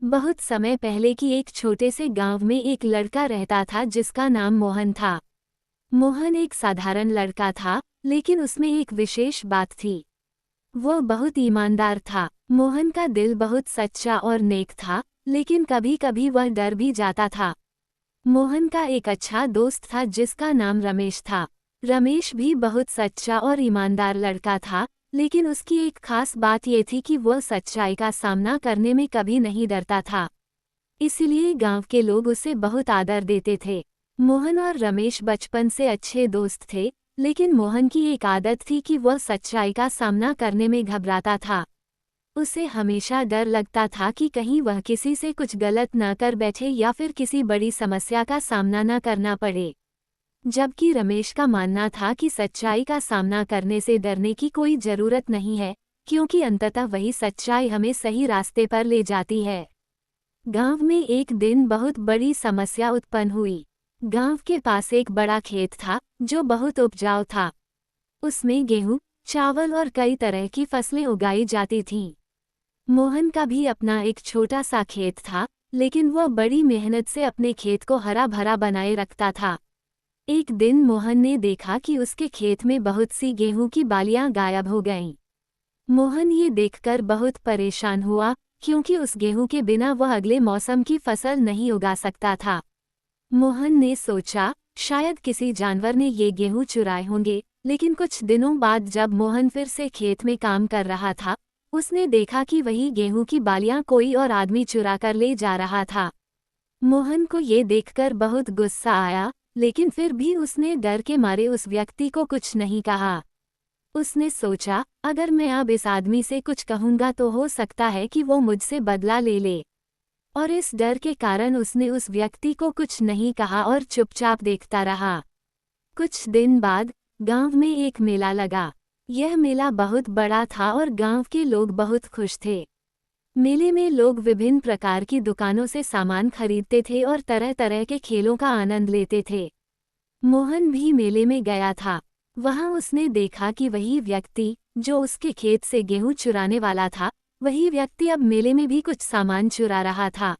बहुत समय पहले की एक छोटे से गांव में एक लड़का रहता था जिसका नाम मोहन था। मोहन एक साधारण लड़का था, लेकिन उसमें एक विशेष बात थी। वो बहुत ईमानदार था। मोहन का दिल बहुत सच्चा और नेक था, लेकिन कभी कभी वह डर भी जाता था। मोहन का एक अच्छा दोस्त था जिसका नाम रमेश था। रमेश भी बहुत सच्चा और ईमानदार लड़का था, लेकिन उसकी एक खास बात ये थी कि वह सच्चाई का सामना करने में कभी नहीं डरता था। इसलिए गांव के लोग उसे बहुत आदर देते थे। मोहन और रमेश बचपन से अच्छे दोस्त थे, लेकिन मोहन की एक आदत थी कि वह सच्चाई का सामना करने में घबराता था। उसे हमेशा डर लगता था कि कहीं वह किसी से कुछ गलत न कर बैठे या फिर किसी बड़ी समस्या का सामना न करना पड़े। जबकि रमेश का मानना था कि सच्चाई का सामना करने से डरने की कोई जरूरत नहीं है, क्योंकि अंततः वही सच्चाई हमें सही रास्ते पर ले जाती है। गांव में एक दिन बहुत बड़ी समस्या उत्पन्न हुई। गांव के पास एक बड़ा खेत था जो बहुत उपजाऊ था। उसमें गेहूं, चावल और कई तरह की फसलें उगाई जाती थीं। मोहन का भी अपना एक छोटा सा खेत था, लेकिन वह बड़ी मेहनत से अपने खेत को हरा भरा बनाए रखता था। एक दिन मोहन ने देखा कि उसके खेत में बहुत सी गेहूं की बालियां गायब हो गईं। मोहन ये देखकर बहुत परेशान हुआ, क्योंकि उस गेहूं के बिना वह अगले मौसम की फसल नहीं उगा सकता था। मोहन ने सोचा, शायद किसी जानवर ने ये गेहूं चुराए होंगे, लेकिन कुछ दिनों बाद जब मोहन फिर से खेत में काम कर रहा था, उसने देखा कि वही गेहूं की बालियां कोई और आदमी चुरा कर ले जा रहा था। मोहन को ये देखकर बहुत गुस्सा आया, लेकिन फिर भी उसने डर के मारे उस व्यक्ति को कुछ नहीं कहा। उसने सोचा, अगर मैं अब इस आदमी से कुछ कहूंगा तो हो सकता है कि वो मुझसे बदला ले ले। और इस डर के कारण उसने उस व्यक्ति को कुछ नहीं कहा और चुपचाप देखता रहा। कुछ दिन बाद गांव में एक मेला लगा। यह मेला बहुत बड़ा था और गांव के लोग बहुत खुश थे। मेले में लोग विभिन्न प्रकार की दुकानों से सामान खरीदते थे और तरह तरह के खेलों का आनंद लेते थे। मोहन भी मेले में गया था। वहां उसने देखा कि वही व्यक्ति जो उसके खेत से गेहूं चुराने वाला था, वही व्यक्ति अब मेले में भी कुछ सामान चुरा रहा था।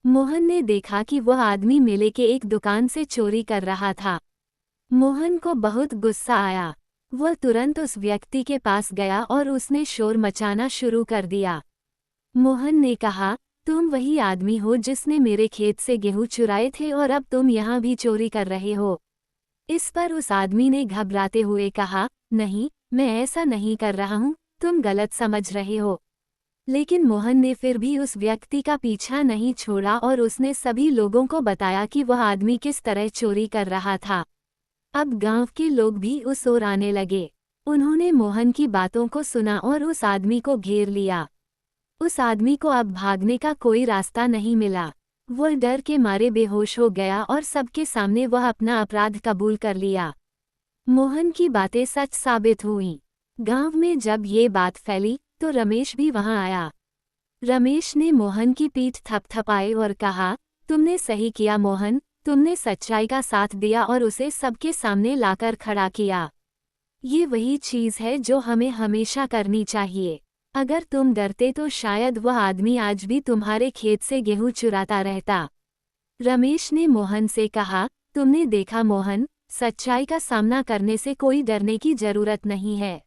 मोहन ने देखा कि वह आदमी मेले के एक दुकान से चोरी कर रहा था। मोहन को बहुत गुस्सा आया। वह तुरंत उस व्यक्ति के पास गया और उसने शोर मचाना शुरू कर दिया। मोहन ने कहा, तुम वही आदमी हो जिसने मेरे खेत से गेहूं चुराए थे और अब तुम यहाँ भी चोरी कर रहे हो। इस पर उस आदमी ने घबराते हुए कहा, नहीं, मैं ऐसा नहीं कर रहा हूँ, तुम गलत समझ रहे हो। लेकिन मोहन ने फिर भी उस व्यक्ति का पीछा नहीं छोड़ा और उसने सभी लोगों को बताया कि वह आदमी किस तरह चोरी कर रहा था। अब गांव के लोग भी उस ओर आने लगे। उन्होंने मोहन की बातों को सुना और उस आदमी को घेर लिया। उस आदमी को अब भागने का कोई रास्ता नहीं मिला। वह डर के मारे बेहोश हो गया और सबके सामने वह अपना अपराध कबूल कर लिया। मोहन की बातें सच साबित हुईं। गांव में जब ये बात फैली तो रमेश भी वहां आया। रमेश ने मोहन की पीठ थपथपाई और कहा, तुमने सही किया मोहन, तुमने सच्चाई का साथ दिया और उसे सबके सामने लाकर खड़ा किया। ये वही चीज़ है जो हमें हमेशा करनी चाहिए। अगर तुम डरते तो शायद वह आदमी आज भी तुम्हारे खेत से गेहूं चुराता रहता। रमेश ने मोहन से कहा, तुमने देखा मोहन, सच्चाई का सामना करने से कोई डरने की जरूरत नहीं है।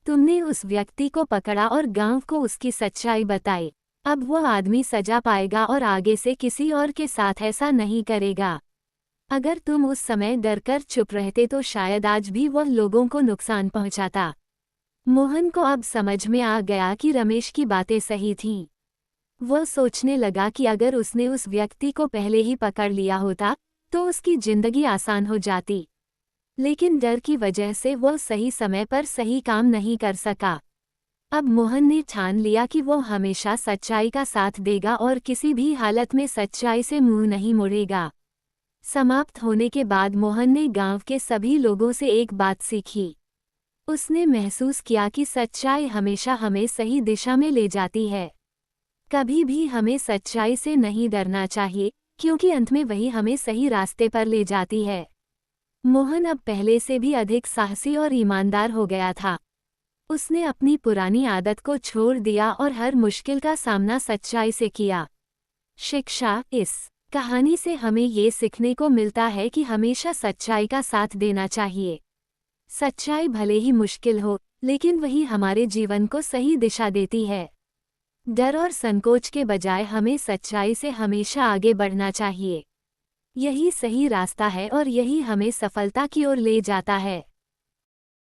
तुमने उस व्यक्ति को पकड़ा और गांव को उसकी सच्चाई बताई। अब वह आदमी सजा पाएगा और आगे से किसी और के साथ ऐसा नहीं करेगा। अगर तुम उस समय डरकर चुप रहते तो शायद आज भी वह लोगों को नुकसान पहुंचाता। मोहन को अब समझ में आ गया कि रमेश की बातें सही थीं। वह सोचने लगा कि अगर उसने उस व्यक्ति को पहले ही पकड़ लिया होता तो उसकी जिंदगी आसान हो जाती। लेकिन डर की वजह से वह सही समय पर सही काम नहीं कर सका। अब मोहन ने ठान लिया कि वह हमेशा सच्चाई का साथ देगा और किसी भी हालत में सच्चाई से मुंह नहीं मोड़ेगा। समाप्त होने के बाद मोहन ने गांव के सभी लोगों से एक बात सीखी। उसने महसूस किया कि सच्चाई हमेशा हमें सही दिशा में ले जाती है। कभी भी हमें सच्चाई से नहीं डरना चाहिए, क्योंकि अंत में वही हमें सही रास्ते पर ले जाती है। मोहन अब पहले से भी अधिक साहसी और ईमानदार हो गया था। उसने अपनी पुरानी आदत को छोड़ दिया और हर मुश्किल का सामना सच्चाई से किया। शिक्षा। इस कहानी से हमें ये सीखने को मिलता है कि हमेशा सच्चाई का साथ देना चाहिए। सच्चाई भले ही मुश्किल हो, लेकिन वही हमारे जीवन को सही दिशा देती है। डर और संकोच के बजाय हमें सच्चाई से हमेशा आगे बढ़ना चाहिए। यही सही रास्ता है और यही हमें सफलता की ओर ले जाता है।